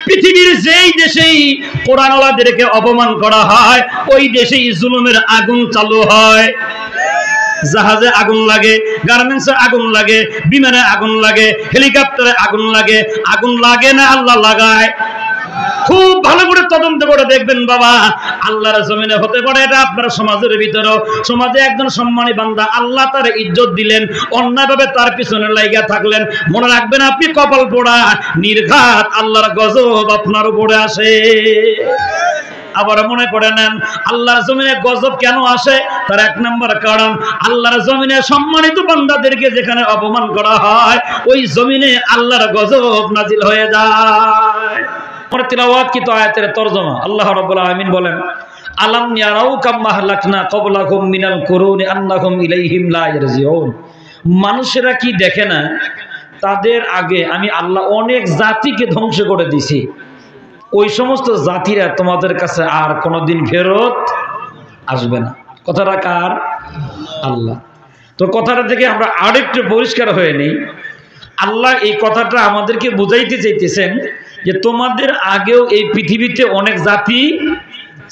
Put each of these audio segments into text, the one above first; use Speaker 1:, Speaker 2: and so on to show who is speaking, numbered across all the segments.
Speaker 1: পৃথিবীর যেই দেশেই কোরআনওয়ালাদেরকে অপমান করা হয় ওই দেশেই জুলুমের আগুন চালু হয়। জাহাজে আগুন লাগে, গার্মেন্টসে আগুন লাগে, বিমানে আগুন লাগে, হেলিকপ্টারে আগুন লাগে। আগুন লাগে না আল্লাহ লাগায়। খুব ভালো করে তদন্ত করে দেখবেন বাবা, আল্লাহর জমিনে হতে পারে এটা আপনার সমাজের ভিতরে, সমাজে একজন সম্মানী বান্দা আল্লাহ তার ইজ্জত দিলেন, অন্যায়ভাবে তার পিছনে লাইগা থাকলেন, মনে রাখবেন আপনি কপাল পোড়া, নির্ঘাত আল্লাহর গজব আপনার উপরে আসে। আবার মনে করে নেন আল্লাহর জমিনে গজব কেন আসে, তার এক নম্বর কারণ আল্লাহর জমিনে সম্মানিত বান্দাদেরকে যেখানে অপমান করা হয় ওই জমিনে আল্লাহর গজব নাজিল হয়ে যায়। আমরা তিলাওয়াত কি তো আয়াতের তরজমা। আল্লাহ রাব্বুল আলামিন বলেন, আলাম ইয়ারাউ কাম্মা হালাকনা ক্বাবলাহুম মিনাল কুরুনি আন্নাহুম ইলাইহিম লা ইয়ারজিউন। মানুষেরা কি দেখে না তাদের আগে আমি আল্লাহ অনেক জাতিকে ধ্বংস করে দিয়েছি, ওই সমস্ত জাতিরা তোমাদের কাছে আর কোনোদিন ফেরত আসবে না। কথাটা কার? আল্লাহ। তো কথাটা থেকে আমরা আরেকটু পরিষ্কার হয়ে নেই, আল্লাহ এই কথাটা আমাদেরকে বুঝাইতে চাইতেছেন যে তোমাদের আগেও এই পৃথিবীতে অনেক জাতি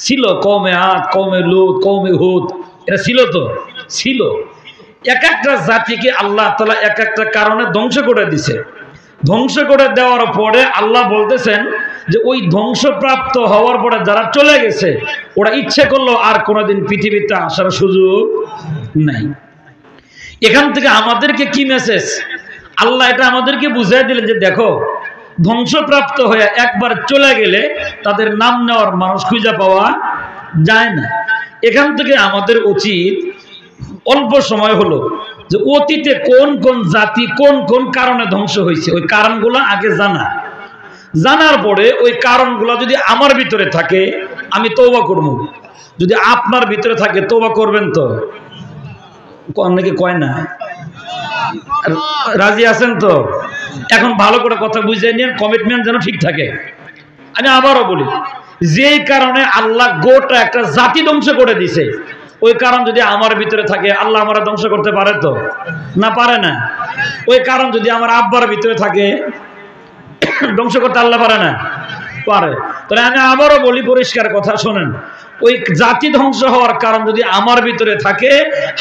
Speaker 1: ছিল, কওমে আদ, কওমে লূত, কওমে হুদ, এরা ছিল তো ছিল। এক একটা জাতিকে আল্লাহ তাআলা এক একটা কারণে ধ্বংস করে দিছে। ধ্বংস করে দেওয়ার পরে আল্লাহ বলতেছেন যে ওই ধ্বংসপ্রাপ্ত হওয়ার পরে যারা চলে গেছে ওরা ইচ্ছে করলো আর কোনোদিন পৃথিবীতে আসার সুযোগ নাই। এখান থেকে আমাদেরকে কি মেসেজ? আল্লাহ এটা আমাদেরকে বুঝাই দিলেন যে দেখো, ধ্বংসপ্রাপ্ত হয়ে একবার চলে গেলে তাদের নাম নেওয়ার মানুষ খুঁজে পাওয়া যায় না। এখান থেকে আমাদের উচিত অল্প সময় হলো যে অতীতে কোন কোন জাতি কোন কোন কারণে ধ্বংস হয়েছে ওই কারণগুলো আগে জানা। জানার পরে ওই কারণগুলো যদি আমার ভিতরে থাকে আমি তওবা করব, যদি আপনার ভিতরে থাকে তওবা করবেন তো? অনেকে কয় না, রাজি আছেন তো? এখন ভালো করে কথা বুঝে নিন, কমিটমেন্ট যেন ঠিক থাকে। আমি আবারও বলি, যেই কারণে আল্লাহ গোটা একটা জাতি ধ্বংস করে দিছে ওই কারণ যদি আমার ভিতরে থাকে আল্লাহ আমার ধ্বংস করতে পারে তো? না, পারে না। ওই কারণ যদি আমার আব্বার ভিতরে থাকে ধ্বংস করতে আল্লাহ পারে না? পারে। তাহলে আমি আবারও বলি পরিষ্কার কথা শোনেন, ওই জাতি ধ্বংস হওয়ার কারণ যদি আমার ভিতরে থাকে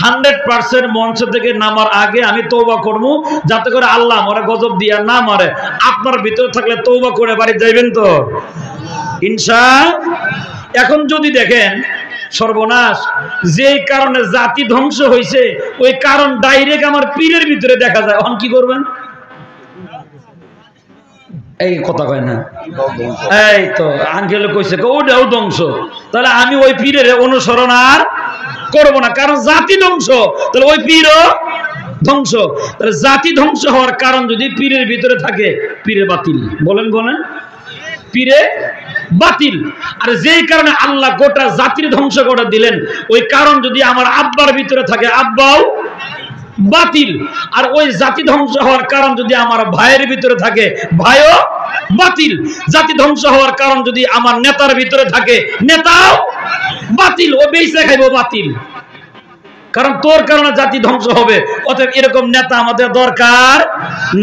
Speaker 1: 100% মঞ্চ থেকে নামার আগে আমি তওবা করবো যাতে করে আল্লাহ আমারে গজব দিয়া না মারে। আপনার ভিতরে থাকলে তওবা করে বাড়ি যাইবেন তো ইনশাআল্লাহ। এখন যদি দেখেন সর্বনাশ, যেই কারণে জাতি ধ্বংস হয়েছে ওই কারণ ডাইরেক্ট আমার পীরের ভিতরে দেখা যায়, এখন কি করবেন? এই কথা কয় না, এই তো আঙ্কেল কইছে ওটাও ধ্বংস, তাহলে আমি ওই পীরের অনুসরণ আর করবো না, কারণ জাতি ধ্বংস, তাহলে ওই পীরও ধ্বংস। তাহলে জাতি ধ্বংস হওয়ার কারণ যদি পীরের ভিতরে থাকে পীরে বাতিল। বলেন বলেন, পীরে বাতিল। আর যেই কারণে আল্লাহ গোটা জাতির ধ্বংস করে দিলেন ওই কারণ যদি আমার আব্বার ভিতরে থাকে আব্বাও বাতিল। আর ওই জাতি ধ্বংস হওয়ার কারণ যদি আমার ভাইয়ের ভিতরে থাকে ভাইও বাতিল। জাতি ধ্বংস হওয়ার কারণ যদি আমার নেতার ভিতরে থাকে নেতাও বাতিল, ও বেইসা খাইবো বাতিল, কারণ তোর কারণে জাতি ধ্বংস হবে। অতএব এরকম নেতা আমাদের দরকার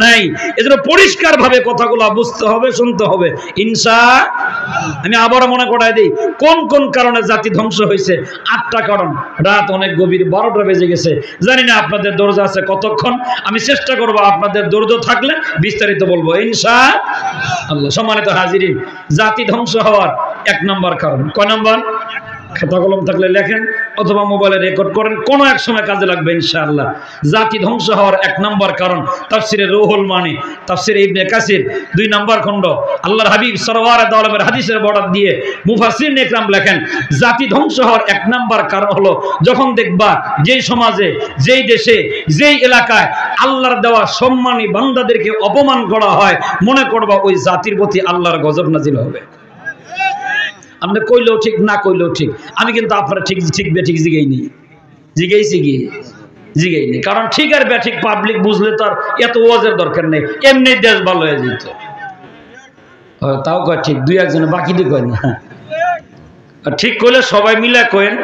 Speaker 1: নাই। এজন্য পরিষ্কার ভাবে কথাগুলো বুঝতে হবে, শুনতে হবে ইনশাআল্লাহ। আমি আবারও মনে করাই দিই কোন কোন কারণে জাতি ধ্বংস হয়েছে। 8টা কারণ। রাত অনেক গভীর, 12টা বেজে গেছে, জানি না আপনাদের ধৈর্য আছে কতক্ষণ। আমি চেষ্টা করব আপনাদের ধৈর্য থাকলে বিস্তারিত বলবো ইনশাআল্লাহ। সম্মানিত হাজিরিন, জাতি ধ্বংস হওয়ার 1 নম্বর কারণ। কয় নম্বর? খাতা কলম থাকলে লেখেন অথবা মোবাইলে রেকর্ড করেন, কোনো এক সময় কাজে লাগবে ইনশাআল্লাহ। জাতি ধ্বংস হওয়ার 1 নম্বর কারণ তাফসিরে রুহুল মানি, তাফসিরে ইবনে কাসির 2 নম্বর খণ্ড, আল্লাহর হাবিব সাল্লাল্লাহু আলাইহি ওয়াসাল্লামের হাদিসের বর্ণনা দিয়ে মুফাসসিরিন ইকরাম লেখেন জাতি ধ্বংস হওয়ার 1 নম্বর কারণ হলো যখন দেখবা যেই সমাজে, যেই দেশে, যেই এলাকায় আল্লাহর দেওয়া সম্মানী বান্দাদেরকে অপমান করা হয়, মনে করবা ওই জাতির প্রতি আল্লাহর গজব নাজিল হবে। আপনি কইলেও ঠিক, না কইলেও ঠিক। আমি কিন্তু আপনারা ঠিক ঠিক বেঠিক জিগাইনি, জিগাইছি কি? জিগাইনি। কারণ ঠিক আর বেঠিক পাবলিক বুঝলে তো আর এত ওয়াজের দরকার নেই, এমনি দেশ ভালো হয়ে যেত। তাও কয় ঠিক, 2-1 জন বাকি দিয়ে কয় না। ঠিক কইলে সবাই মিলে কয়েন,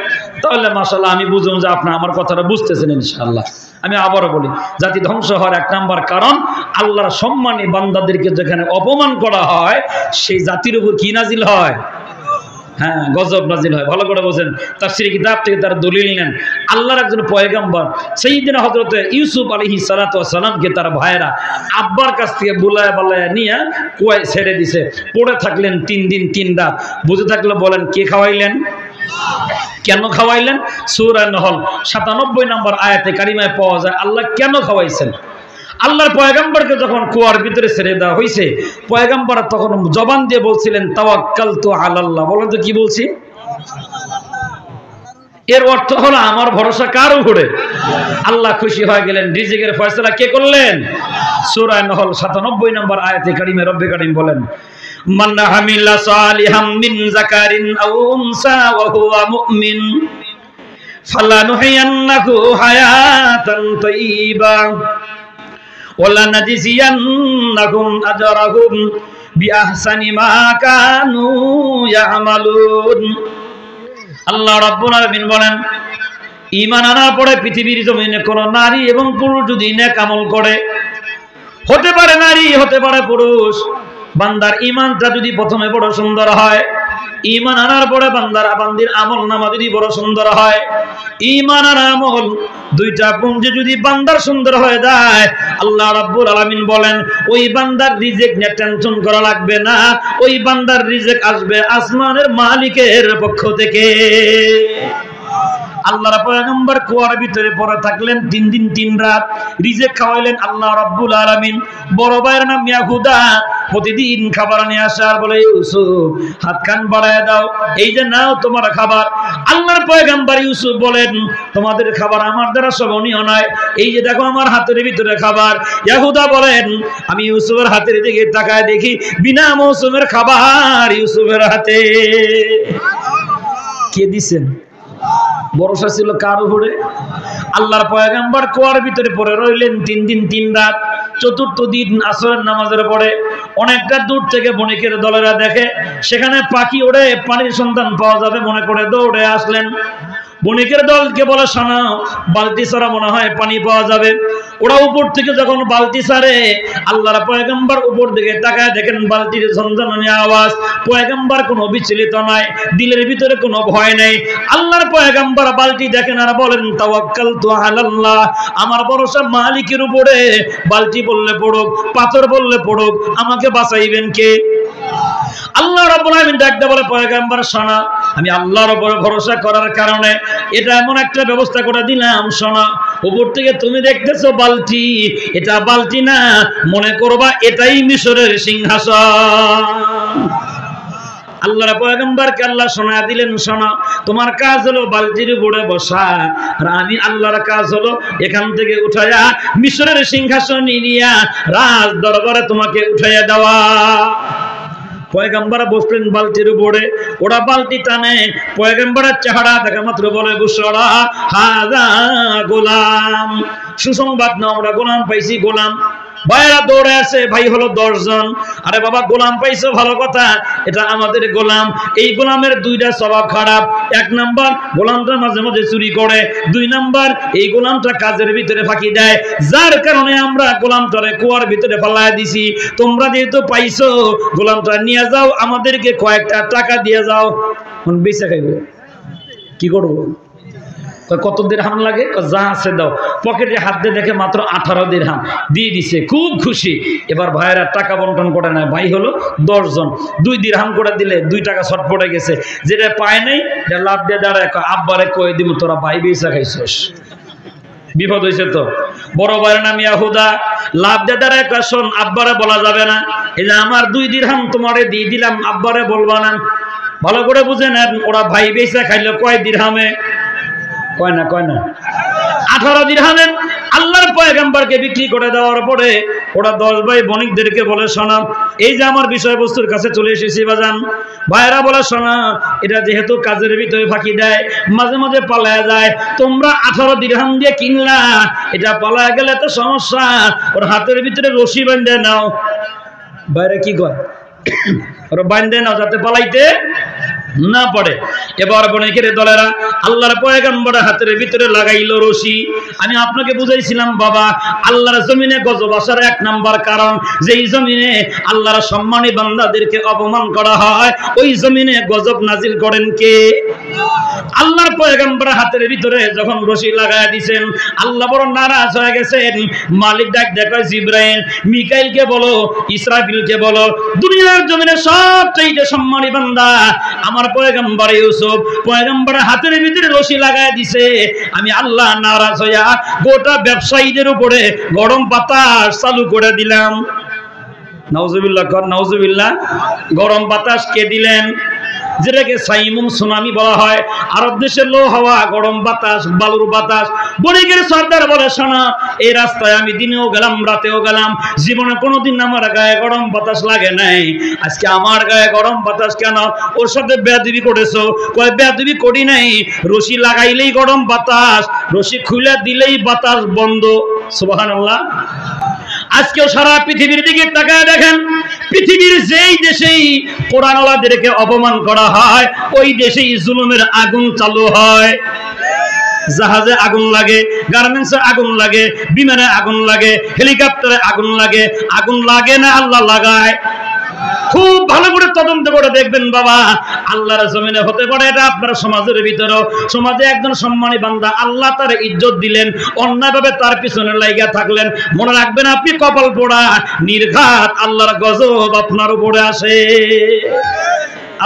Speaker 1: তাহলে মাশাআল্লাহ আমি বুঝুন যে আপনি আমার কথাটা বুঝতেছেন ইনশাআল্লাহ। আমি আবারও বলি, জাতি ধ্বংস হওয়ার এক নাম্বার কারণ আল্লাহর সম্মানী বান্দাদেরকে যেখানে অপমান করা হয় সেই জাতির উপর কি নাজিল হয়? হ্যাঁ, গজব নাজিল হয়। ভালো করে বোঝেন, তাফসীর কিতাব থেকে তার দলিল নেন। আল্লাহর একজন পয়গম্বর সাইয়্যিদিনা হযরত ইউসুফ আলাইহিস সালাতু ওয়াস সালামকে তার ভাইয়েরা আব্বার কাছ থেকে বুলায় বালায় নিয়ে কুয়ায় ছেড়ে দিছে। পড়ে থাকলেন 3 দিন 3 রাত। বুঝে থাকলে বলেন কে খাওয়াইলেন? কেন খাওয়াইলেন? সূরা নহল 97 নম্বর আয়াতে কারিমায় পাওয়া যায় আল্লাহ কেন খাওয়াইছেন। আল্লাহর পয়গম্বরকে যখন কুয়ার ভিতরে ছেড়ে দেওয়া হয়েছে, পয়গম্বর তখন জবান দিয়ে বলছিলেন তাওয়াক্কালতু আলাল্লাহ। বলেন তো কি বলছি? এর অর্থ হলো আমার ভরসা কার উপরে? আল্লাহ খুশি হয়ে গেলেন। রিজিকের ফয়সালা কে করলেন? সূরা নহল 97 নম্বর আয়াতে কারিমে রব্বে কারীম বলেন, মান আমিলা সালিহাম মিন যাকারিন আও উনসা ওয়া হুয়া মুমিন ফালানুহিয়ান্নাহু হায়াতান তাইয়্যিবা ওয়ালা নাজিজিয়ান্নাহুম আজরাহুম বিআহসানি মা কানু ইয়ামালুন। আল্লাহ রাব্বুল আলামিন বলেন, ঈমান আনার পরে পৃথিবীর জমিনে কোন নারী এবং পুরুষ যদি নেক আমল করে, হতে পারে নারী হতে পারে পুরুষ, বান্দার ঈমানটা যদি প্রথমে বড় সুন্দর হয়, ঈমান আনার পরে বান্দির আমল নামা যদি বড় সুন্দর হয়, ঈমান আর আমল দুইটা পুঞ্জে যদি বান্দার সুন্দর হয়ে যায়, আল্লাহ রাব্বুল আলামিন বলেন ওই বান্দার রিজিক নিয়ে টেনশন করা লাগবে না, ওই বান্দার রিজিক আসবে আসমানের মালিকের পক্ষ থেকে। আল্লাহর পয়গম্বর কুয়ার ভিতরে পড়ে থাকলেন 3 দিন 3 রাত। রিজিক খাওয়াইলেন আল্লাহ রাব্বুল আলামিন। বড় ভাইয়ের নাম ইয়াহুদা, প্রতিদিন খাবার নিয়ে আসে আর বলে ইউসুফ হাত কান বাড়ায় দাও, এই যে নাও তোমার খাবার। আল্লাহর পয়গম্বর ইউসুফ বলেন তোমাদের খাবার আমার দ্বারা শোভনীয় নয়, এই যে দেখো আমার হাতের ভিতরে খাবার। ইয়াহুদা বলেন আমি ইউসুফের হাতের দিকে তাকায় দেখি বিনা মৌসুমের খাবার ইউসুফের হাতে। কে দিছেন? ভরসা ছিল কার উপরে? আল্লাহর পয়গম্বর কুয়ার ভিতরে পড়ে রইলেন 3 দিন 3 রাত। চতুর্থ দিন আসরের নামাজের পরে অনেকটা দূর থেকে বণিকের দলেরা দেখে সেখানে পাখি ওড়ে, পানির সন্ধান পাওয়া যাবে মনে করে দৌড়ে আসলেন। বণিকের দলকে বলে শোনো, বালতি ছাড়া মনে হয় পানি পাওয়া যাবে। ওরা উপর থেকে যখন বালতি ছাড়ে, আল্লাহর পয়গম্বর উপর দিকে তাকায় দেখেন বালতির ঝনঝনানি আওয়াজ। পয়গম্বর কোনো বিচলিত নাই, দিলের ভিতরে কোনো ভয় নেই। আল্লাহর পয়গম্বর বালতি দেখেন আর বলেন তাওয়াক্কালতু আলাল্লাহ, আমার ভরসা মালিকের উপরে। বালতি বললে পড়ুক, পাথর বললে পড়ুক, আমাকে বাঁচাইবেন কে? আল্লাহ রাব্বুল আলামিন ডাকতে বলে পয়গম্বর শোনো, আমি আল্লাহর উপর ভরসা করার কারণে এটা এমন একটা ব্যবস্থা করে দিলাম। শোনো, উপর থেকে তুমি দেখতেছো বালতি, এটা বালতি না, মনে করবা এটাই মিশরের সিংহাসন। আল্লাহর পয়গম্বরকে আল্লাহ শোনা দিলেন শোনো, তোমার কাজ হলো বালতির উপরে বসা, আর আমি আল্লাহর কাজ হলো এখান থেকে উঠায়া মিশরের সিংহাসনে নিয়া রাজ দরবারে তোমাকে উঠাইয়া দেওয়া। পয়গম্বর বসলেন বালতির উপরে, ওরা বালতি টানে। পয়গম্বরের চেহারা দেখা মাত্র বলে বুশরা হাযা গোলাম, সুসংবাদ না, আমরা গোলাম পাইছি। গোলাম ভাইরা দৌড়ে আসে, ভাই হলো 10 জন। আরে বাবা গোলাম পাইছো, ভালো কথা, এটা আমাদের গোলাম। এই গোলামের 2টা স্বভাব খারাপ। 1 নাম্বার, গোলামটা মাঝে মাঝে চুরি করে। 2 নাম্বার, এই গোলামটা কাজের ভিতরে ফাঁকি দেয়, যার কারণে আমরা গোলামটারে কুয়ার ভিতরে ফালায় দিছি। তোমরা যেহেতু পাইছো, গোলামটা নিয়ে যাও, আমাদেরকে কয়েকটা টাকা দিয়ে যাও। বেঁচে খাইব, কি করবো? কত দিরহাম লাগে? যা আছে দাও। পকেটে হাত দিয়ে দেখে মাত্র 18 দিরহাম দিয়ে দিছে, খুব খুশি। এবার ভাইয়েরা টাকা বন্টন করে নেয়, ভাই হলো 10 জন, 2 দিরহাম করে দিলে 2 টাকা শর্ট পড়ে গেছে। যেটা পায় নাই এটা লাভ দিয়ে দাঁড়ায়, আব্বারে কয়ে দিব তোরা ভাই বেচা খাইছস। বিপদ হয়েছে তো। বড় ভাইয়ের নাম ইয়াহুদা, লাভ দিয়ে দাঁড়ায় শোন, আব্বারে বলা যাবে না, এই যে আমার 2 দিরহাম তোমারে দিয়ে দিলাম, আব্বারে বলবা না। ভালো করে বুঝে নেন, ওরা ভাই বেচা খাইলো কয় দিরহামে? কয় না 18 দিরহামে। আল্লাহর পয়গম্বরকে বিক্রি করে দেওয়ার পরে ওরা 10 ভাই বণিকদেরকে বলে শোনা, এই যে আমার বিষয়বস্তুর কাছে চলে এসেছি বাজান। ভাইরা বলে শোনা, এটা যেহেতু কাজের ভিতরে ফাঁকি দেয়, মাঝে মাঝে পালায় যায়, তোমরা 18 দিরহাম দিয়ে কিনলা, এটা পালায় গেলে তো সমস্যা, ওর হাতের ভিতরে রশি বাঁধে নাও। বাইরে কি কয়? ওরা বাঁধে নাও যাতে পালাইতে না পড়ে। এবার বণিকের দলেরা আল্লাহর পয়গম্বরের হাতের ভিতরে লাগাইলো রশি। আমি আপনাকে বুঝাইছিলাম বাবা, আল্লাহর জমিনে গজব আসার এক নাম্বার কারণ, যেই জমিনে আল্লাহর সম্মানী বান্দাদেরকে অপমান করা হয় ওই জমিনে গজব নাজিল করেন কে? আল্লাহর পয়গম্বরের হাতের ভিতরে যখন রশি লাগায় দিয়েছেন, আল্লাহ বড় নারাজ হয়ে গেছেন। মালিক ডাক দেখায় জিবরাইল, মিকাইলকে বলো, ইসরাফিলকে বলো, দুনিয়ার জমিনে সবচেয়ে সম্মানী বান্দা আমার পয়গম্বর ইউসুফ, পয়গম্বরের হাতের ভিতরে রশি লাগায় দিছে। আমি আল্লাহ নারাজ হইয়া গোটা ব্যবসায়ীদের উপরে গরম বাতাস চালু করে দিলাম। নাউজুবিল্লাহ কর, নাউজুবিল্লাহ। গরম বাতাস কে দিলেন? যেটাকে সাইমুম সুনামি বলা হয়। আরব দেশের লো হাওয়া, গরম বাতাস, বালুর বাতাস। বণিকের সর্দার বলে, শোনা, এই রাস্তায় আমি দিনেও গেলাম রাতেও গেলাম, জীবনে কোনোদিন আমার গায়ে গরম বাতাস লাগে নাই, আজকে আমার গায়ে গরম বাতাস কেন? ওর সাথে বেয়াদবি করেছো? কয় বেয়াদবি করি নাই, রশি লাগাইলেই গরম বাতাস, রশি খুলে দিলেই বাতাস বন্ধ। সুবহানাল্লাহ। আজকেও সারা পৃথিবীর দিকে তাকায় দেখেন, পৃথিবীর যেই দেশেই কোরআনওয়ালাদেরকে অপমান করা হয় ওই দেশেই জুলুমের আগুন চালু হয়। জাহাজে আগুন লাগে, গার্মেন্টসে আগুন লাগে, বিমানে আগুন লাগে, হেলিকপ্টারে আগুন লাগে। আগুন লাগে না আল্লাহ লাগায়। খুব ভালো করে তদন্ত করে দেখবেন বাবা, আল্লাহর জমিনে হতে পারে এটা আপনার সমাজের ভিতরেও। সমাজে একজন সম্মানী বান্দা, আল্লাহ তার ইজ্জত দিলেন, অন্যায়ভাবে তার পিছনে লাইগা থাকলেন, মনে রাখবেন আপনি কপাল পোড়া, নির্ঘাত আল্লাহর গজব আপনার উপরে আসে।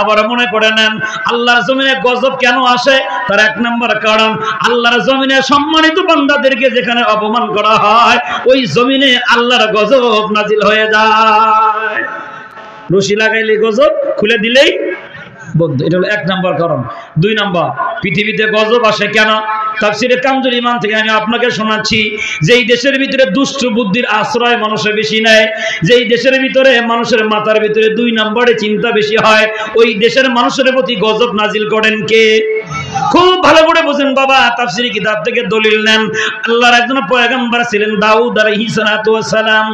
Speaker 1: আবার মনে করে নেন, আল্লাহর জমিনে গজব কেন আসে? তার এক নম্বর কারণ, আল্লাহর জমিনে সম্মানিত বান্দাদেরকে যেখানে অপমান করা হয় ওই জমিনে আল্লাহর গজব নাজিল হয়ে যায়। রশি লাগাইলে গজব, খুলে দিলেই বন্ধ। এটা হলো এক নম্বর কারণ। দুই নম্বর, পৃথিবীতে গজব আসে কেন? তাফসীরে কামজুল ঈমান থেকে আমি আপনাকে শোনাচ্ছি, যেই দেশের ভিতরে দুষ্ট বুদ্ধির আশ্রয় মানুষের বেশি নেয়, যেই দেশের ভিতরে মানুষের মাথার ভিতরে দুই নম্বরে চিন্তা বেশি হয়, ওই দেশের মানুষের প্রতি গজব নাজিল করেন কে? খুব ভালো করে বোঝেন বাবা, তাফসীরি কিতাব থেকে দলিল নেন। আল্লাহর একজন পয়গম্বর ছিলেন দাউদ আলাইহিস সালাতু ওয়াস সালাম।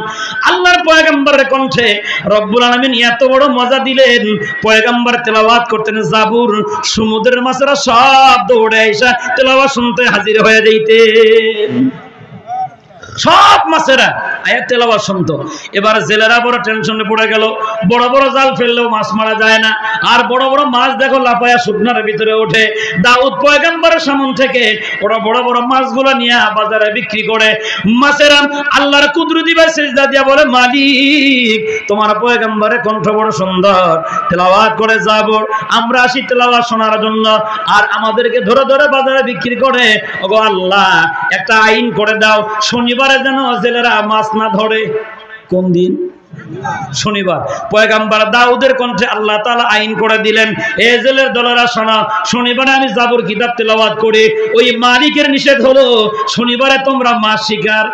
Speaker 1: আল্লাহর পয়গম্বরের কণ্ঠে রব্বুল আলামিন এত বড় মজা দিলেন, পয়গম্বর তেলাওয়াত করতেন জাবুর, সমুদ্রের মাছেরা সব দৌড়ে এসে তেলাওয়াত শুনতে হাজির হয়ে যাইতেন। সব মাছেরা আয়াত তেলাওয়াত শুনতো। এবার জেলেরা বড় টেনশনে পড়ে গেল, বড় বড় জাল ফেললেও মাছ মারা যায় না, আর বড় বড় মাছ দেখো লাফায়া শুকনার ভিতরে ওঠে। দাউদ পয়গম্বরের সামনে থেকে ওরা বড় বড় মাছগুলো নিয়ে বাজারে বিক্রি করে। মাছেরা আল্লাহর কুদরতি ভাই সিজদা দিয়া বলে, মালিক তোমার পয়গম্বরের কণ্ঠ বড় সুন্দর, তেলাওয়াত করে জাবর, আমরা আসি তেলাওয়াত শোনার জন্য, আর আমাদেরকে ধরে ধরে বাজারে বিক্রি করে। ওগো আল্লাহ, একটা আইন করে দাও, শনিবার যেন জেলেরা মাছ না ধরে। কোন দিন? শনিবার। পয়গম্বর দাউদের কণ্ঠে আল্লাহ তাআলা আইন করে দিলেন, এ জেলের দলেরা শোনো, শনিবারে আমি জাবর কিতাব তেলাওয়াত করি, ওই মালিকের নিষেধ হলো শনিবারে তোমরা মাছ শিকার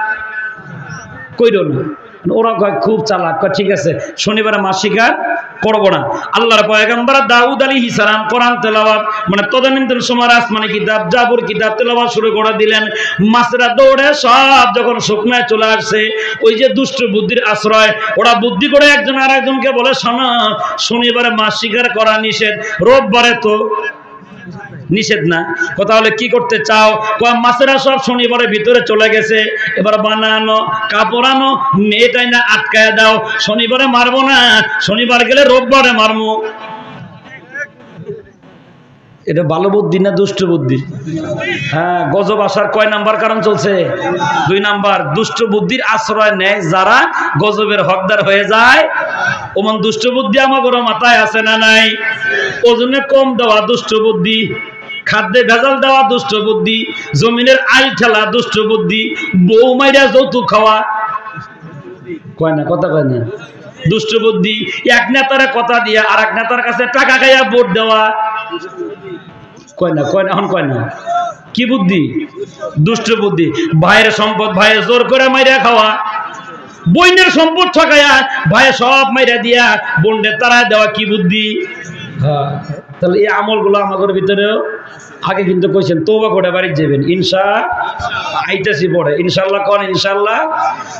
Speaker 1: কইরো না। ওরা কয় খুব চালাক, ঠিক আছে শনিবারে মাছ শিকার করবো না। আল্লাহর পয়গম্বর দাউদ আলাইহিস সালাম কোরআন তেলাওয়াত মানে তদানীন্তন সময় আসমানি কিতাব জাবর কিতাব তেলাওয়াত শুরু করে দিলেন। মাছরা দৌড়ে সব যখন শুকনায় চলে আসছে, ওই যে দুষ্ট বুদ্ধির আশ্রয়, ওরা বুদ্ধি করে একজন আর একজনকে বলে, শোনো শনিবারে মাছ শিকার করা নিষেধ, রোববারে তো নিষেধ না। কথা হলে কি করতে চাও? মাছেরা সব শনিবারের ভিতরে চলে গেছে, এবার বানানো কাপড় আনো, মেয়েটাই না আটকায় দাও, শনিবারে মারবো না, শনিবার গেলে রোববারে মারবো। এটা ভালো বুদ্ধি না দুষ্ট বুদ্ধি? হ্যাঁ, গজব আসার কয় নাম্বার কারণ চলছে? দুই নাম্বার, দুষ্ট বুদ্ধির আশ্রয় নেয় যারা গজবের হকদার হয়ে যায়। ওমন দুষ্ট বুদ্ধি আমাদের মাথায় আছে না নাই? ওজনে কম দেওয়া দুষ্ট বুদ্ধি, খাদ্যে ভেজাল দেওয়া দুষ্ট বুদ্ধি, জমিনের আইল ঠেলা দুষ্ট বুদ্ধি, বউ মাইরা যৌতুক খাওয়া, কয় না কথা কয় না, দুষ্ট বুদ্ধি। এক নেতারে কথা দিয়ে আর এক নেতার কাছে টাকা খাইয়া ভোট দেওয়া, কয় না কয় না, এখন কয় না, কি বুদ্ধি? দুষ্ট বুদ্ধি। ভাইয়ের সম্পদ ভাইয়ের জোর করে মাইরা খাওয়া, বইনের সম্পদ ঠকাইয়া ভাইয়ে সব মাইরা দিয়া বোনরে তাড়ায় দেওয়া, কি বুদ্ধি? হ্যাঁ, তাহলে এই আমলগুলো আমাদের ভিতরেও আগে কিন্তু কইছেন তওবা করে বাড়ি যাবেন, আইতাছি পড়ে ইনশাআল্লাহ, কোন ইনশাআল্লাহ।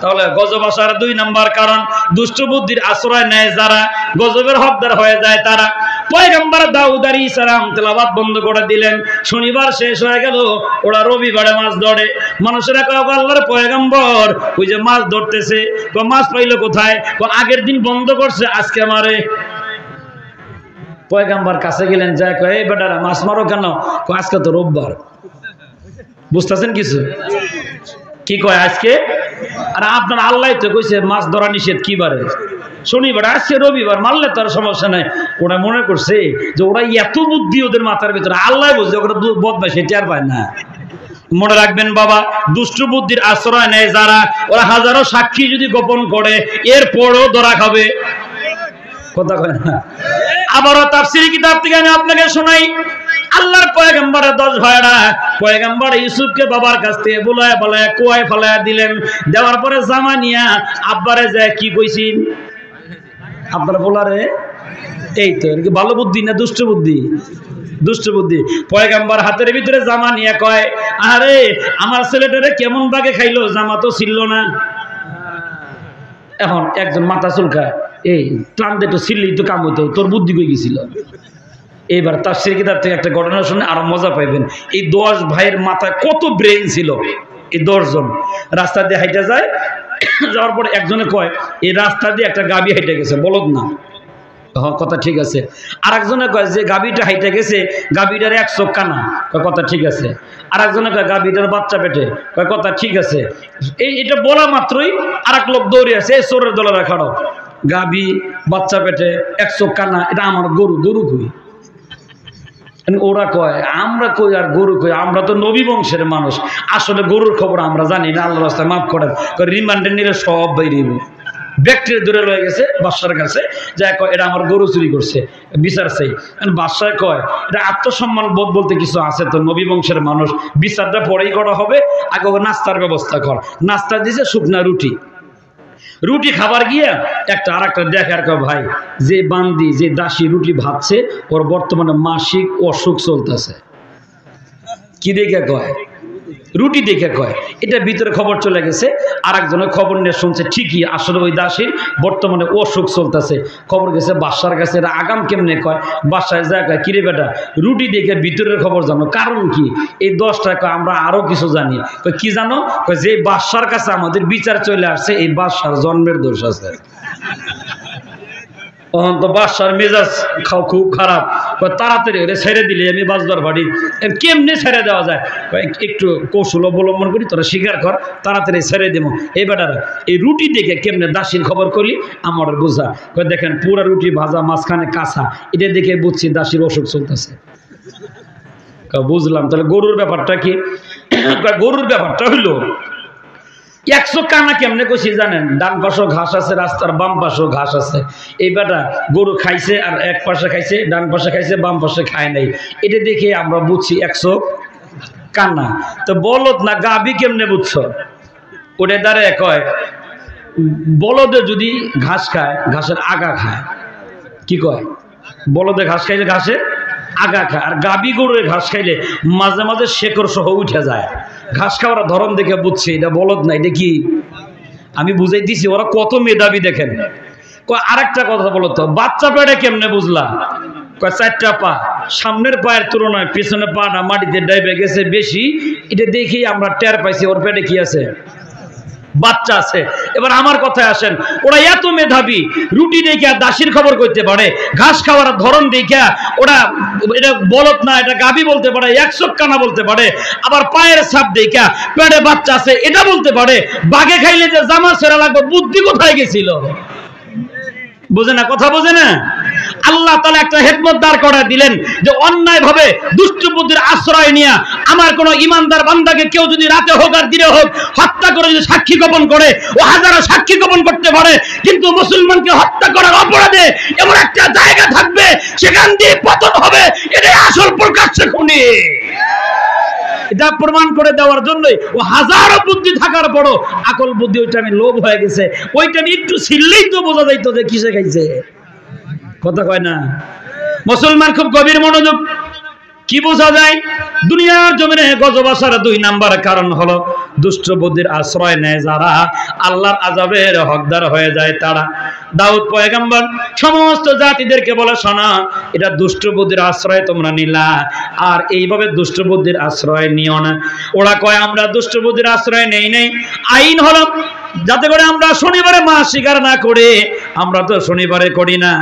Speaker 1: তাহলে গজব আসার দুই নাম্বার কারণ, দুষ্ট বুদ্ধির আশ্রয় নেয় যারা, গজবের হকদার হয়ে যায় তারা। পয়গম্বর দাউদ আলাইহিস সালাম তেলাওয়াত বন্ধ করে দিলেন। শনিবার শেষ হয়ে গেল, ওরা রবিবারে মাছ ধরে। মানুষেরা কয় আল্লাহর পয়গম্বর ওই যে মাছ ধরতেছে, মাছ পাইলো কোথায়? আগের দিন বন্ধ করছে, আজকে মারে। পয়গম্বর কাছে গেলেন, যায় কয় এই বেটারা মাছ মারো কেন? আজকে তো রোববার। বুঝতেছেন কিছু? কি কয় আজকে? আর আপনার আল্লাহ তো কইছে মাছ ধরা নিষেধ কি বারে? শনিবার, আজকে রবিবার, মারলে তো আর সমস্যা নাই। ওরা মনে করছে যে ওরা এত বুদ্ধি ওদের মাথার ভিতরে, আল্লাহ বুঝছে ওরা বদমাইশ টের পায় না। মনে রাখবেন বাবা, দুষ্ট বুদ্ধির আশ্রয় নেয় যারা, ওরা হাজারো সাক্ষী যদি গোপন করে এরপরও ধরা খাবে। কথা কয় না? আবারও তাফসীর কিতাব থেকে আমি আপনাকে শোনাই, আল্লাহর পয়গম্বরের 10 ভাইরা পয়গম্বর ইউসুফকে বাবার কাছ থেকে বুলায় বলায় কুয়ায় ফেলায় দিলেন। দেওয়ার পরে জামা নিয়া আব্বারে যায় কি কইছিন? আপনার বলারে এই তো ভালো বুদ্ধি না দুষ্ট বুদ্ধি? দুষ্ট বুদ্ধি। পয়গম্বর হাতের ভিতরে জামা নিয়ে কয়, আরে আমার ছেলেটারে কেমন বাগে খাইলো, জামা তো ছিল না। এখন একজন মাথা চুলকায়, এই টান দে তো ছিললেই তো কাম হইতো, তোর বুদ্ধি কই গেছিল? এইবার তাফসীর কিতাব থেকে একটা ঘটনা শুনে আরো মজা পাইবেন। এই 10 ভাইয়ের মাথায় কত ব্রেন ছিল। এই 10 জন রাস্তা দিয়ে হাইটা যায়, যাওয়ার পরে একজনে কয় এই রাস্তা দিয়ে একটা গাবি হাইটে গেছে, বলদ না। হ্যাঁ, কথা ঠিক আছে। আর একজনে কয় যে গাবিটা হাইটে গেছে, গাবিটার 1 চোখ কানা, কথা ঠিক আছে। আর একজনে কয় গাবিটার বাচ্চা পেটে, কথা ঠিক আছে। এটা বলা মাত্রই আর এক লোক দৌড়ে আছে, এই চোরের দলেরা খাড়ো, গাবি বাচ্চা পেটে 1 চোখ কানা, এটা আমার গরু, গরু কই? ওরা কয় আমরা কই আর গরু কই, আমরা তো নবী বংশের মানুষ, আসলে গরুর খবর আমরা জানি না, আল্লাহর রাস্তায় মাফ করেন। রিমান্ডে নিলে সব বাইরেব। ব্যক্তির দূরে রয়ে গেছে বাদশার কাছে, যা কয় এটা আমার গরু চুরি করছে, বিচার চাই। বাদশায় কয় এটা আত্মসম্মান বোধ বলতে কিছু আছে তো, নবী বংশের মানুষ, বিচারটা পরেই করা হবে, আগে নাস্তার ব্যবস্থা কর। নাস্তা দিছে শুকনা রুটি, রুটি খাবার গিয়া একটা আর একটা দেখার কয় ভাই যে বান্দি যে দাসী রুটি ভাজছে ওর বর্তমানে মাসিক অসুখ চলতেছে। কি দেখে কয়? রুটি দেখে কয়। এটা ভিতরে খবর চলে গেছে, আর একজনের খবর নিয়ে শুনছে ঠিকই আসলে ওই দাসীর বর্তমানে অসুখ চলতেছে। খবর গেছে বাদশার কাছে। এরা আগাম কেমনে কয়? বাদশায় যায় কয় কিরে বেটা রুটি দেখে ভিতরের খবর জানো, কারণ কি? এই 10টা কয় আমরা আরো কিছু জানি। কয় কি জানো? কয় যে বাদশার কাছে আমাদের বিচার চলে আসছে, এই বাদশার জন্মের দোষ আছে। তখন তো বাদশার মেজাজ খুব খারাপ, তাড়াতাড়ি ওরে ছেড়ে দিলে আমি বাঁচবার বাড়ি। কেমনে ছেড়ে দেওয়া যায়? একটু কৌশল অবলম্বন করি, তোরা স্বীকার কর, তাড়াতাড়ি ছেড়ে দেবো। এই বেটারা এই রুটি দেখে কেমনে দাসীর খবর করলি আমার বোঝা। দেখেন পুরা রুটি ভাজা, মাঝখানে কাঁচা, এটা দেখে বুঝছি দাসীর অসুখ চলতেছে। বুঝলাম, তাহলে গরুর ব্যাপারটা কি? গরুর ব্যাপারটা হইল 100 কানা কেমনে কইছি জানেন? ডান পাশেও ঘাস আছে, রাস্তার বাম পাশেও ঘাস আছে। এই বেটা গরু খাইছে, আর এক পাশে খাইছে, ডান পাশে খাইছে, বাম পাশে খায় নাই। এটা দেখে আমরা বুঝছি 100 কানা। তো বলদ না গাবি কেমনে বুঝছো? ওটা দাঁড়ায় কয় বলদে যদি ঘাস খায় ঘাসের আগা খায়। কি কয়? বলদে ঘাস খাইলে ঘাসের আগা খায়, আর গাবি গরুর ঘাস খাইলে মাঝে মাঝে শেকড় সহ উঠে যায়। ঘাস খাওয়ার ধরন দেখে বুঝছি এটা বলদ না, এটা কি? আমি বুঝাই দিছি, ওরা কত মেধাবী দেখেন। আর একটা কথা বলো তো, বাচ্চা পেটে কেমনে বুঝলা? 4টা পা, সামনের পায়ের তুলনায় পিছনে পাটা মাটিতে ডাইবে গেছে বেশি, এটা দেখেই আমরা টের পাইছি ওর পেটে কি আছে, বাচ্চা আছে। এবার আমার কথায় আসেন, ওরা এত মেধাবী, রুটি দেখে দাসির খবর করতে পারে, ঘাস খাওয়ার ধরন দেখে ওরা এটা বলদ না এটা গাবি বলতে পারে, 100 কানা বলতে পারে। আবার পায়ের ছাপ দেখে পেটে বাচ্চা আছে এটা বলতে পারে। বাঘে খাইলে যে জামা ছেঁড়া লাগবে, বুদ্ধি কোথায় গেছিল? বোঝে না, কথা বোঝে না। আল্লাহ তাআলা একটা হিকমত দাঁড় করায় দিলেন যে অন্যায় ভাবে দুষ্ট বুদ্ধির আশ্রয় নিয়ে আমার কোন ইমানদার বান্দাকে কেউ যদি রাতে হোক আর দিনে হোক হত্যা করে যদি সাক্ষী গোপন করে, ও হাজারো সাক্ষী গোপন করতে পারে, কিন্তু মুসলমানকে হত্যা করার অপরাধে এমন একটা জায়গা থাকবে সেখান দিয়ে পতন হবে। এটাই আসল প্রকাশ্য খুনি। এটা প্রমাণ করে দেওয়ার জন্যই ও হাজারো বুদ্ধি থাকার পরও আকল বুদ্ধি ওইটা আমি লোভ হয়ে গেছে, ওইটা আমি একটু ছিললেই তো বোঝা যাইতো যে কিসে খাইছে। কথা কয় না? মুসলমান খুব গভীর মনোযোগ। কি বোঝা যায়? দুনিয়ার জমিনে গজব আসার 2 নাম্বার কারণ হলো দুষ্ট বুদ্ধির আশ্রয় নেয় যারা, আল্লাহর আযাবের হকদার হয়ে যায় তারা। দাউদ পয়গম্বর সমস্ত জাতিদেরকে বলে, শোনা, এটা দুষ্ট বুদ্ধির আশ্রয় তোমরা নিলা, আর এইভাবে দুষ্ট বুদ্ধির আশ্রয় নিও না। ওরা কয় আমরা দুষ্ট বুদ্ধির আশ্রয় নেই নেই, আইন হলো যাতে করে আমরা শনিবারে মাছ শিকার না করে, আমরা তো শনিবারে করি না,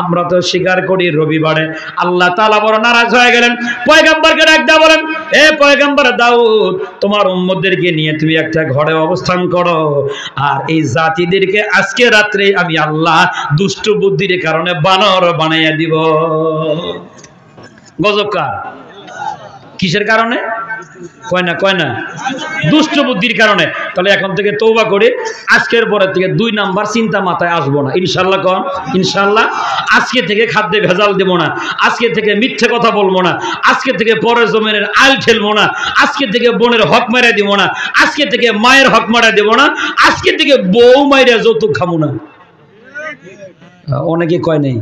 Speaker 1: আমরা তো শিকার করি রবিবারে। আল্লাহ তাআলা বড় নারাজ হয়ে গেলেন, পয়গম্বরকে ডাক দিয়ে বলেন, এ পয়গম্বর দাউদ, তোমার উম্মতদেরকে নিয়ে তুমি একটা ঘরে অবস্থান করো, আর এই জাতিদেরকে আজকে রাত্রে আমি আল্লাহ দুষ্ট বুদ্ধির কারণে বানর বানাইয়া দিব। গজব কার? কিসের কারণে? কয় না দুষ্ট বুদ্ধির কারণে। তাহলে এখন থেকে তওবা করে আজকের পরে থেকে 2 নাম্বার চিন্তা মাথায় আসবো না, ইনশাআল্লাহ। কোন ইনশাআল্লাহ? আজকে থেকে খাদ্যে ভেজাল দেব না, আজকে থেকে মিথ্যে কথা বলবো না, আজকে থেকে পরের জমিনের আল ঠেলবো না, আজকে থেকে বোনের হক মারা দিব না, আজকে থেকে মায়ের হক মারা দেব না, আজকে থেকে বউ মাইরা যৌতুক খাবো না। অনেকে কয় নেই,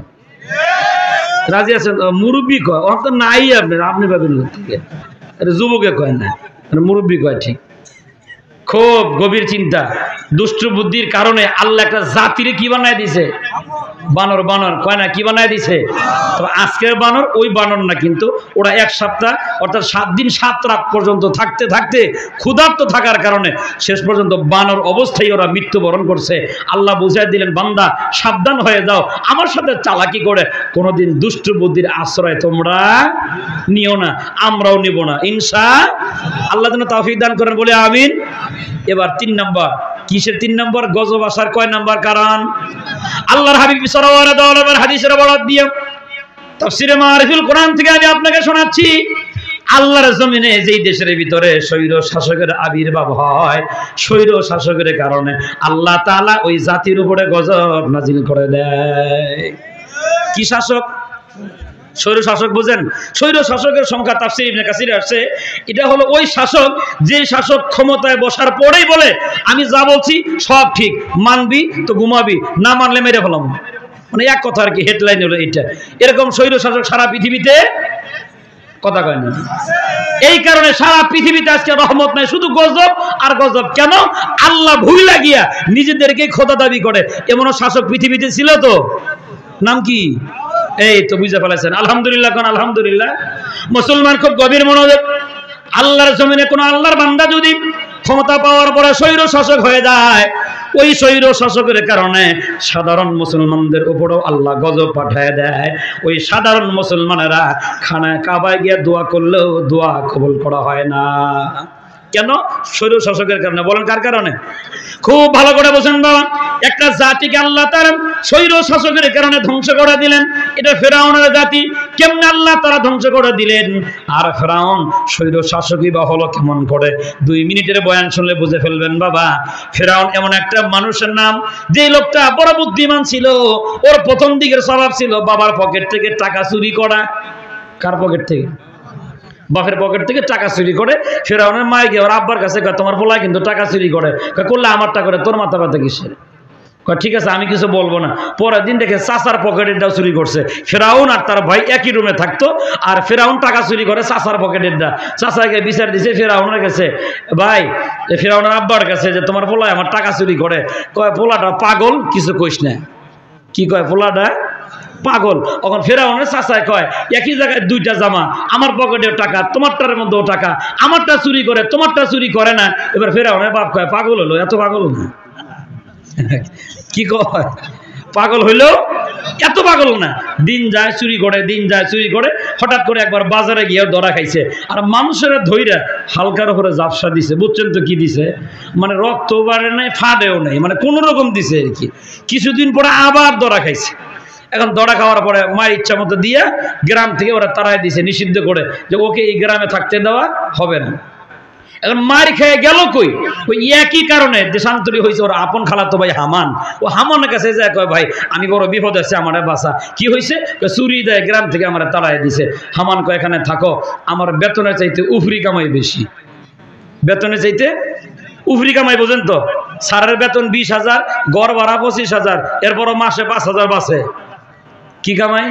Speaker 1: রাজি আছেন? মুরব্বী কয়, অত নাই আপনি পাবেন থেকে, যুবকে কয় না, মুরব্বী কয়। ঠিক, খুব গভীর চিন্তা। দুষ্ট বুদ্ধির কারণে আল্লাহ একটা জাতিরে কি বানায় দিছে? বানর। বানর কয় না, কি বানায় দিছে? তো আজকের বানর ওই বানর না, কিন্তু ওরা 1 সপ্তাহ অর্থাৎ 7 দিন 7 রাত পর্যন্ত থাকতে থাকতে ক্ষুধার্ত থাকার কারণে শেষ পর্যন্ত বানর অবস্থায় ওরা মৃত্যুবরণ করছে। আল্লাহ বুঝাই দিলেন, বান্দা সাবধান হয়ে যাও, আমার সাথে চালাকি করে কোনোদিন দুষ্ট বুদ্ধির আশ্রয় তোমরা নিও না, আমরাও নিব না, ইনশাআল্লাহ। যেন তাওফিক দান করেন, বলে আমিন। এবার 3 নম্বর। কিসের 3 নম্বর? গজব আসার কয় নম্বর কারণ? আল্লাহর হাবিব সাল্লাল্লাহু আলাইহি ওয়া সাল্লামের হাদিসের বরাত দিয়ে তাফসীরে মারিফুল কোরআন থেকে আমি আপনাকে শোনাচ্ছি। আল্লাহর জমিনে যেই দেশের ভিতরে স্বৈর শাসকের আবির্ভাব হয়, স্বৈর শাসকের কারণে আল্লাহ তাআলা ওই জাতির উপরে গজব নাজিল করে দেয়। কি শাসক? স্বৈর শাসক বুঝেন? স্বৈর শাসকের সংখ্যা তাফসীর ইবনে কাসিরে আসছে, এটা হলো ওই শাসক যে শাসক ক্ষমতায় বসার পরেই বলে আমি যা বলছি সব ঠিক, মানবি তো ঘুমাবি, না মানলে মেরে ফেলাম। মানে এক কথা আর কি, হেডলাইন হলো এটা। এরকম স্বৈর শাসক সারা পৃথিবীতে কথা কয় না। এই কারণে সারা পৃথিবীতে আজকে রহমত নাই, শুধু গজব আর গজব। কেন? আল্লাহ ভুল লাগিয়া নিজেদেরকে খোদা দাবি করে। এমনও শাসক পৃথিবীতে ছিল তো, নাম কি? এই তো বুঝে ফেলেছেন। আলহামদুলিল্লাহ কোন আলহামদুলিল্লাহ। মুসলমান খুব গভীর মনোযোগ। আল্লাহর জমিনে কোন আল্লাহর বান্দা যদি ক্ষমতা পাওয়ার পরে স্বৈর শাসক হয়ে যায়, ওই স্বৈর শাসকের কারণে সাধারণ মুসলমানদের উপরেও আল্লাহ গজব পাঠায় দেয়। ওই সাধারণ মুসলমানেরা খানায় কাবায় গিয়ে দোয়া করলেও দোয়া কবুল করা হয় না। কেন? স্বৈর শাসকের কারণে। বলেন কার কারণে? খুব ভালো করে বোঝেন বাবা। একটা জাতিকে আল্লাহ তাআলা স্বৈর শাসকের কারণে ধ্বংস করে দিলেন। এটা ফেরাউনের জাতি। কেমনে আল্লাহ তাআলা ধ্বংস করে দিলেন? আর ফেরাউন স্বৈর শাসকই বা হলো কেমন করে? 2 মিনিটের বয়ান শুনলে বুঝে ফেলবেন বাবা। ফেরাউন এমন একটা মানুষের নাম, যে লোকটা বড় বুদ্ধিমান ছিল। ওর প্রথম দিকের স্বভাব ছিল বাবার পকেট থেকে টাকা চুরি করা। কার পকেট থেকে? বাপের পকেট থেকে টাকা চুরি করে। ফেরাউনের মায়ে গিয়ে ওর আব্বার কাছে কয়, তোমার পোলা কিন্তু টাকা চুরি করে। করলে আমারটা করে, তোর মাথা ব্যথা কিসের? ঠিক আছে, আমি কিছু বলবো না। পরের দিন দেখে চাচার পকেটেরটাও চুরি করছে। ফেরাউন আর তার ভাই একই রুমে থাকতো, আর ফেরাউন টাকা চুরি করে চাচার পকেটেরটা। চাচাকে বিচার দিছে ফেরাউনের কাছে, ভাই ফেরাউনের আব্বার কাছে, যে তোমার পোলায় আমার টাকা চুরি করে। কয় পোলাটা পাগল, কিছু কইস না। কি কয়? পোলাটা পাগল। তখন ফেরাউনের চাচায় কয়, একই জায়গায় 2টা জামা, আমার পকেটেও টাকা, তোমারটার মধ্যেও টাকা, আমারটা চুরি করে, তোমারটা চুরি করে না। এবার ফেরাউনের বাপ কয়, পাগল হলো? এত পাগল না। কি কয়? পাগল হইলো? এত পাগল না। দিন যায় চুরি করে, দিন যায় চুরি করে। হঠাৎ করে একবার বাজারে গিয়ে ধরা খাইছে, আর মানুষের ধৈর্য হালকার উপরে জাপসা দিছে। বুঝছেন তো কি দিছে? মানে রক্ত বাড়ে নাই, ফাটেও নাই, মানে কোন রকম দিছে আর কি। কিছুদিন পরে আবার ধরা খাইছে। এখন ধরা খাওয়ার পরে মায়ের ইচ্ছা মতো দিয়ে গ্রাম থেকে ওরা তাড়াই দিছে, নিষিদ্ধ করে, যে ওকে এই গ্রামে থাকতে দেওয়া হবে না। এখন মার খেয়ে গেল কই? ওই একই কারণে দেশান্তরী হয়েছে ওর আপন খালাতো ভাই হামান। ও হামানের কাছে যায়, কয় ভাই আমি বড় বিপদ আছে, আমার বাসা। কি হয়েছে? চুরি দেয়, গ্রাম থেকে আমার তাড়াই দিছে। হামান কয়, এখানে থাকো, আমার বেতনের চাইতে উফরি কামাই বেশি। বেতনের চাইতে উফরি কামাই, বোঝেন তো? স্যারের বেতন 20,000, গড় ভাড়া 25,000, এরপরও মাসে 5,000 বাঁচে। কি কামাই?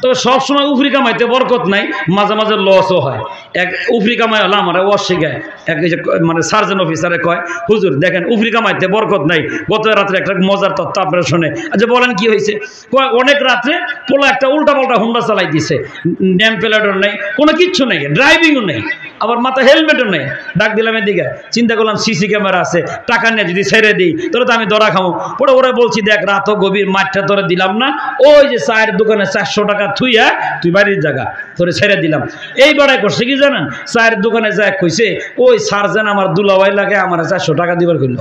Speaker 1: তবে সবসময় উফরি কামাইতে বরকত নাই, মাঝে মাঝে লসও হয়। এক উফরি কামাই হলো আমার অস্বীকায় এক মানে সার্জন অফিসারে কয়, হুজুর দেখেন উফরি কামাইতে বরকত নাই। গত রাত্রে একটা মজার তথ্য আপনারা শুনে। আচ্ছা বলেন কি হয়েছে? অনেক রাত্রে পোলা একটা উল্টাপাল্টা হুন্ডা চালাই দিছে, নেম প্লেটও নেই, কোনো কিচ্ছু নেই, ড্রাইভিংও নেই, আবার মাথা হেলমেটও নেই। ডাক দিলাম এদিকে, চিন্তা করলাম সিসি ক্যামেরা আছে, টাকা নিয়ে যদি ছেড়ে দিই তাহলে তো আমি ধরা খামো। পরে ওরা বলছি দেখ রাতও গভীর, মাঠটা তোরা দিলাম না, ওই যে চায়ের দোকানে 400 টাকা থুইয়া তুই বাড়ির জায়গা তোরে ছেড়ে দিলাম। এই বাড়াই করছে কি জানেন? চায়ের দোকানে যায় কইছে ওই সার্জেন আমার দুলাভাই লাগে, আমার 400 টাকা দিবার কইল।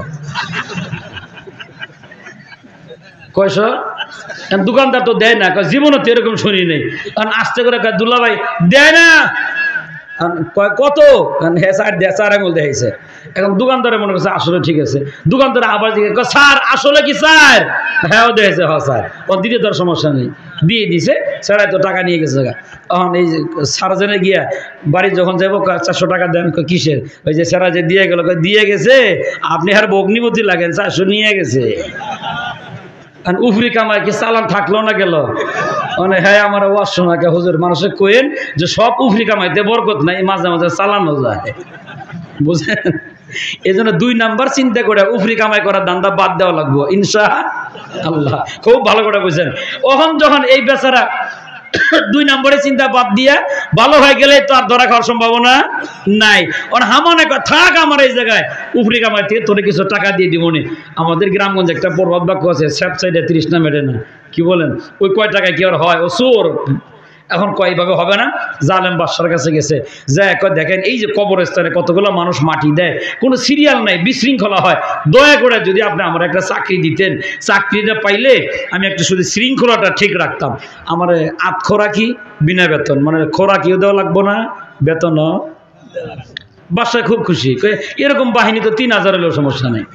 Speaker 1: কয়শ? দোকানদার তো দেয় না, জীবনে তো এরকম শুনি নেই। কারণ আস্তে করে দুলাভাই দেয় না, কত চার আঙুল দেখাইছে। এখন দোকানদারে মনে করছে আসলে ঠিক আছে। দোকানদারে আবার স্যার আসলে কি স্যার? হ্যাঁ দেখেছে, হ্যাঁ স্যার। ও দিতে তোর সমস্যা নেই, দিয়ে দিছে। স্যারাই তো টাকা নিয়ে গেছে। তখন এই সার্জেনে গিয়া বাড়ি যখন যাবো 400 টাকা দেন, কিসের? ওই যে স্যারা যে দিয়ে গেল, দিয়ে গেছে আপনি আর অগ্নিমতি লাগেন, 400 নিয়ে গেছে। উফরি কামাই কি চালান থাকলো না গেল? মানে হ্যাঁ আমার ওয়াজ শোনা কে হুজুর, মানুষের কোয়েন যে সব উফরি কামাইতে বরকত নাই, মাঝে মাঝে চালানো যায়, বুঝলেন? এই জন্য 2 নাম্বার চিন্তা করে উফরি কামাই করার ধান্দা বাদ দেওয়া লাগবো ইনশাআল্লাহ। খুব ভালো করে বুঝছেন। ওখান যখন এই বেচারা 2 নম্বরে চিন্তা বাদ দিয়া ভালো হয়ে গেলে তো আর ধরা খাওয়ার সম্ভাবনা নাই। ওর হামনে থাক আমার এই জায়গায় উফরি কামাই থেকে তোরে কিছু টাকা দিয়ে দিব নি। আমাদের গ্রামগঞ্জে একটা প্রবাদ বাক্য আছে, স্যাপ সাইডে 30 না মেটে না। কি বলেন? ওই কয় টাকা কি আর হয়? ও চোর। এখন কয়ভাবে হবে না? জালেম বাদশার কাছে গেছে, যা দেখেন এই যে কবরস্থানে কতগুলো মানুষ মাটি দেয়, কোনো সিরিয়াল নাই, বিশৃঙ্খলা হয়, দয়া করে যদি আপনি আমার একটা চাকরি দিতেন, চাকরিটা পাইলে আমি একটা শুধু শৃঙ্খলাটা ঠিক রাখতাম। আমার আতখোরাকি বিনা বেতন, মানে খোরাকিও দেওয়া লাগবো না, বেতনও। বাদশা খুব খুশি, এরকম বাহিনী তো 3000 হলেও সমস্যা নেই,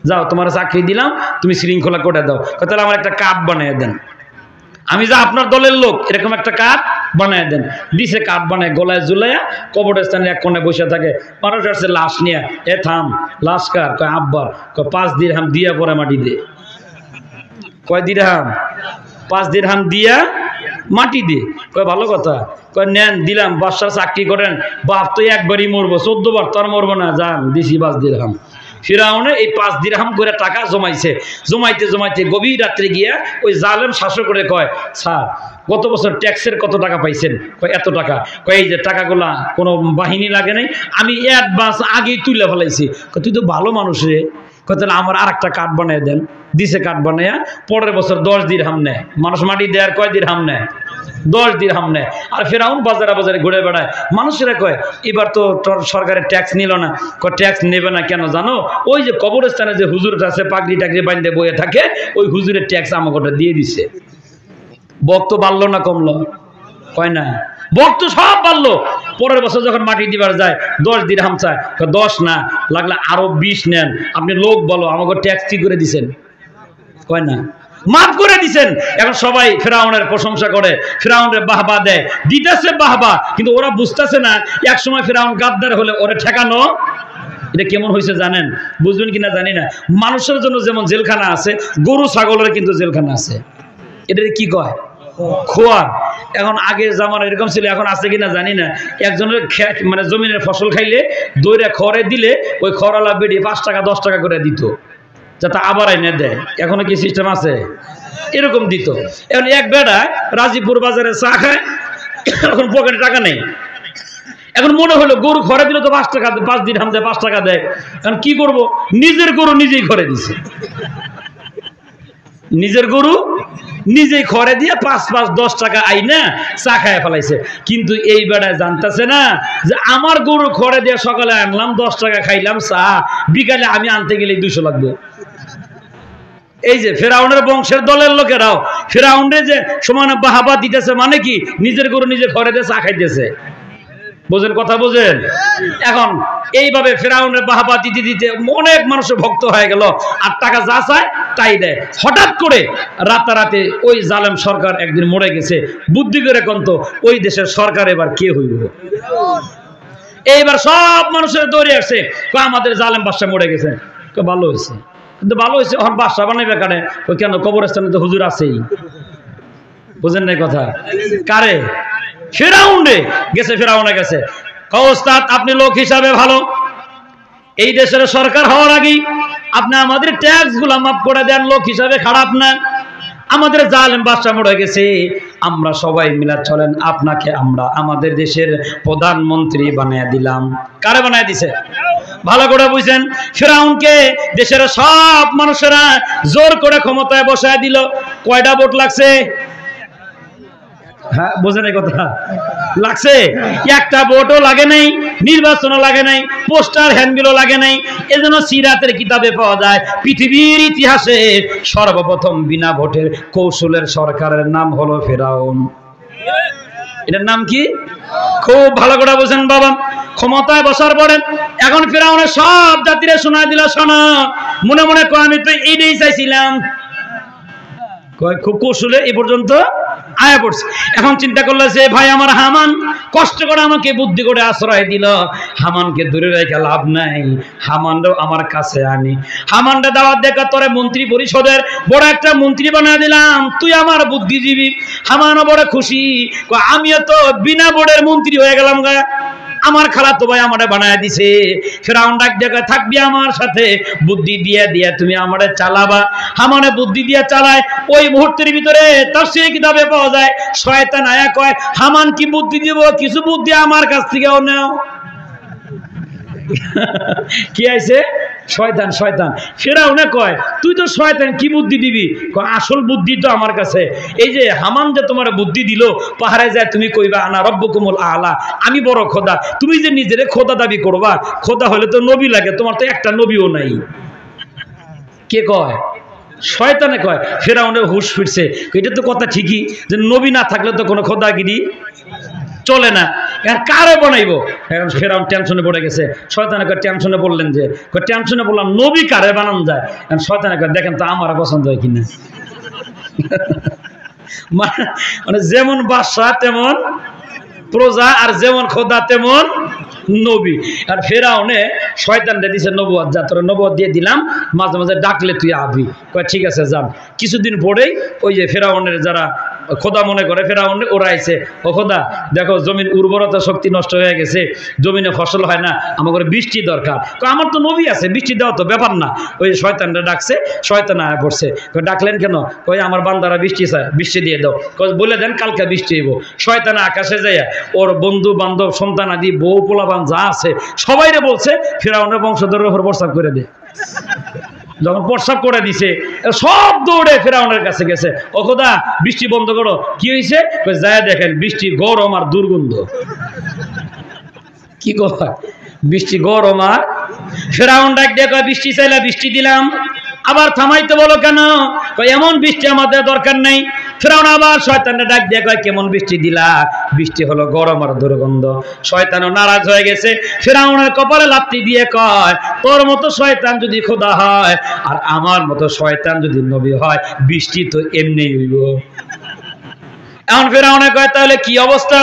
Speaker 1: যাও তোমার চাকরি দিলাম, তুমি শৃঙ্খলা করে দাও। তাহলে আমার একটা কার্ড বানিয়ে দেন, আমি যা আপনার দলের লোক, এরকম একটা কার্ড বানায় দেন। দিছে কার্ড বানায়, গলায় ঝুলাইয়া কবরস্থানের এক কোণে বসে থাকে। মানুষ আসছে লাশ নিয়ে, এ থাম, লাশ কার? কয় আব্বার। কয় 5 দিরহাম দিয়া পরে মাটি দে। কয় দিরহাম? 5 দিরহাম দিয়া মাটি দে। কয় ভালো কথা। কয় নেন, দিলাম। বাদশার চাকরি করেন, বাপ তো একবারই মরবো, 14 বার তো আর মরবো না, যান দিছি 5 দিরহাম। ফিরাউনে এই 5 দিরহাম করে টাকা জমাইছে, জমাইতে জমাইতে গভীর রাত্রে গিয়া ওই জালেম শাসকরে কয়, স্যার গত বছর ট্যাক্সের কত টাকা পাইছেন? কয় এত টাকা। কয় এই যে টাকাগুলা কোনো বাহিনী লাগে নাই, আমি অ্যাডভান্স আগেই তুলে ফেলাইছি। কয় তুই তো ভালো মানুষ রে। কয় তাহলে আমার আর একটা কার্ড বানিয়ে দেন। দিছে কার্ড বানাইয়া, পরের বছর 10 দিরহাম নেয়। মানুষ মাটি দেয়ার কয় দিরহাম নেয়? 10 দিরহাম নেয়। আর ফেরাউন বাজারে বাজারে ঘুরে বেড়ায়। মানুষেরা কয় এবার তো সরকারের ট্যাক্স নিল না। কয় ট্যাক্স নেবে না কেন জানো? ওই যে কবরস্থানে যে হুজুরটা আছে, পাগড়ি টাগড়ি বাঁধে বয়ে থাকে, ওই হুজুরের ট্যাক্স আমাকে দিয়ে দিছে। বক্ত বাড়লো না কমলো? কয় না, বক্ত সব বাড়লো। পরের বছর যখন মাটি দিবার যায় 10 দিরহাম চায়। 10 না, লাগলে আরো 20 নেন। আপনি লোক বলো, আমাকে ট্যাক্স কি করে দিছেন? কয় না, মাফ করে দিছেন। এখন সবাই ফেরাউনের প্রশংসা করে, ফেরাউনের বাহবা দেয়, দিতেছে বাহবা, কিন্তু ওরা বুঝতেছে না এক সময় ফেরাউন গাদ্দার হলে ওরা ঠেকানো। এটা কেমন হয়েছে জানেন? বুঝবেন কিনা জানি না। মানুষের জন্য যেমন জেলখানা আছে, গরু ছাগলের কিন্তু জেলখানা আছে। এটা কি কয়? খোয়ার। এখন আগের জামানা এরকম ছিল, এখন আছে কিনা জানি না। একজনের মানে জমিনের ফসল খাইলে দইরা খড়ে দিলে ওই খড়ালা বেড়ে 5 টাকা 10 টাকা করে দিত, যাতে আবার এনে দেয়। এখনো কি সিস্টেম আছে? এরকম দিত। এখন এক বেড়া রাজীপুর বাজারে চা খায়, এখন পকেটে টাকা নেই। এখন মনে হলো গরু ঘরে দিলে তো 5 টাকা, 5 দিরহাম দেয়, 5 টাকা দেয়। এখন কি করব? নিজের গরু নিজেই ঘরে দিছে। নিজের গরু নিজেই খড়ে দিয়ে 5-10 টাকা আইনা চা খায় ফেলাইছে। কিন্তু এই বেড়ায় জানতেছে না যে আমার গরু খড়ে দিয়ে সকালে আনলাম, 10 টাকা খাইলাম চা, বিকালে আমি আনতে গেলে 200 লাগবে। এই যে ফেরাউনের বংশের দলের লোকেরাও ফেরাউনের যে সমানে বাহাবা দিতেছে, মানে কি নিজের গরু নিজে ঘরে দিয়ে চা খাইতেছে। বোঝেন কথা? বোঝেন? এখন এইভাবে ফেরাউনের বাহাবা দিতে দিতে অনেক মানুষের ভক্ত হয়ে গেল, আর টাকা যা চায় তাই দেয়। হঠাৎ করে রাতারাতি ওই জালেম সরকার একদিন মরে গেছে। বুদ্ধি করে কন্ত ওই দেশের সরকার এবার কে হইব? এইবার সব মানুষের দৌড়ে আসছে, আমাদের জালেম বাদশা মরে গেছে। ভালো হয়েছে, কিন্তু ভালো হয়েছে। এখন বাদশা বানাইবে কানে? কেন? কবরস্থানে তো হুজুর আছেই। বুঝেন নাই কথা? কারে? ফেরাউনে গেছে, ফেরাউনে গেছে। ওস্তাদ আপনি লোক হিসাবে ভালো, এই দেশের সরকার হওয়ার আগেই আপনি আমাদের ট্যাক্স গুলা মাফ করে দেন, লোক হিসাবে খারাপ না। আমাদের জালেম বাদশা মরে গেছে, আমরা সবাই মিলে চলেন, আপনাকে আমরা আমাদের দেশের প্রধানমন্ত্রী বানিয়ে দিলাম। কারে বানিয়ে দিছে? ভালো করে বুঝছেন? ফেরাউনকে দেশের সব মানুষেরা জোর করে ক্ষমতায় বসায় দিল। কয়টা ভোট লাগছে? হ্যাঁ, বোঝেন এই কথা? লাগছে? একটা ভোটও লাগে নাই, নির্বাচনও লাগে নাই, পোস্টার হ্যান্ডবিলও লাগে নাই। এজন্য সিরাতের কিতাবে পাওয়া যায় পৃথিবীর ইতিহাসে সর্বপ্রথম বিনা ভোটের কৌশলের সরকারের নাম হলো ফেরাউন। এটার নাম কি? খুব ভালো করে বোঝেন বাবা। ক্ষমতায় বসার পরে এখন ফেরাউনের সব জাতিরে শোনা দিল, শোনো, মনে মনে কয় আমি তো এইটাই চাইছিলাম। খুব কৌশলে এই পর্যন্ত আয়া পড়ছে। এখন চিন্তা করলো যে ভাই আমার হামান কষ্ট করে আমাকে বুদ্ধি করে আশ্রয় দিল, হামানকে দূরে রেখে লাভ নাই, হামানরাও আমার কাছে আনি। হামানরা দাওয়াত দেখা তোরে মন্ত্রী পরিষদের বড় একটা মন্ত্রী বানিয়ে দিলাম, তুই আমার বুদ্ধিজীবী। হামানও বড় খুশি, আমিও তো বিনা বোর্ডের মন্ত্রী হয়ে গেলাম গা, আমার খালাতো ভাই আমারে বানায় দিছে। ফেরাউন ডাক দেখা থাকবি আমার সাথে, বুদ্ধি দিয়ে দিয়ে তুমি আমারে চালাবা। হামানে বুদ্ধি দিয়ে চালায়। ওই মুহূর্তের ভিতরে তাফসীরে কিতাবে পাওয়া যায় শয়তান আয়া কয় হামান কি বুদ্ধি দিব, কিছু বুদ্ধি আমার কাছ থেকেও নাও। কি আইছে? শয়তান। শয়তান ফেরাউনে কয় তুই তো শয়তান, কি বুদ্ধি দিবি? আসল বুদ্ধি তো আমার কাছে। এই যে হামান যে তোমার বুদ্ধি দিল, পাহাড়ে যায় তুমি কইবা আনা রব্বুকুমুল আলা, আমি বড় খোদা। তুমি যে নিজেরে খোদা দাবি করবা, খোদা হলে তো নবী লাগে, তোমার তো একটা নবীও নাই। কে কয়? শয়তানে কয়। ফেরাউনের হুশ ফিরছে, এটা তো কথা ঠিকই যে নবী না থাকলে তো কোনো খোদাগিরি চলে না, কারে বানাইবো? এখন ফেরাউন টেনশনে পড়ে গেছে। শয়তানে কয় টেনশনে বললেন যে, টেনশনে বললাম নবী কারে বানানো যায়? এখন শয়তানে কয় দেখেন তো আমার পছন্দ হয় কিনা। মানে যেমন বাদশা তেমন প্রজা, আর যেমন খোদা তেমন নবী। আর ফেরাউনে শয়তানটা দিছে নবুয়ত, যা তোরা নবুয়ত দিয়ে দিলাম, মাঝে মাঝে ডাকলে তুই আবি। কয় ঠিক আছে যান। কিছুদিন পরেই ওই যে ফেরাউনের যারা খোদা মনে করে ফেরাউন, ওরা আইছে, ও খোদা দেখো জমির উর্বরতা শক্তি নষ্ট হয়ে গেছে, জমিনে ফসল হয় না, আমাদের বৃষ্টি দরকার। আমার তো নবী আছে, বৃষ্টি দেওয়া তো ব্যাপার না। ওই শয়তানটা ডাকছে, শয়তান আয়া পড়ছে। ডাকলেন কেন? কই আমার বান্দারা বৃষ্টি চায়, বৃষ্টি দিয়ে দাও। বলে দেন কালকে বৃষ্টি হইব। শয়তান আকাশে যায় ওর বন্ধু বান্ধব সন্তান আদি বউ পোলাপান যা আছে সবাইরে বলছে ফেরাউনের বংশধরের উপর প্রস্তাব করে দে। যখন প্রস্তাব করে দিছে সব দৌড়ে ফেরাউনের কাছে গেছে, ও খোদা বৃষ্টি বন্ধ করো। কি হয়েছে? যায় দেখেন বৃষ্টি গরম আর দুর্গন্ধ। কি কয়? বৃষ্টি গরম আর। ফেরাউন ডাক দিয়ে কয় বৃষ্টি চাইলে বৃষ্টি দিলাম, আবার থামাইতে বলো কেন? এমন বৃষ্টি আমাদের দরকার নেই। ফেরাউন আবার শয়তানকে ডাক দিয়ে কয় কেমন বৃষ্টি দিলা? বৃষ্টি হলো গরম আর দুর্গন্ধ। শয়তানও নারাজ হয়ে গেছে, ফেরাউনের কপালে লাথি দিয়ে কয় তোর মতো শয়তান যদি খোদা হয় আর আমার মতো শয়তান যদি নবী হয়, বৃষ্টি তো এমনি হইব। এখন ফেরাউনে কয় তাহলে কি অবস্থা?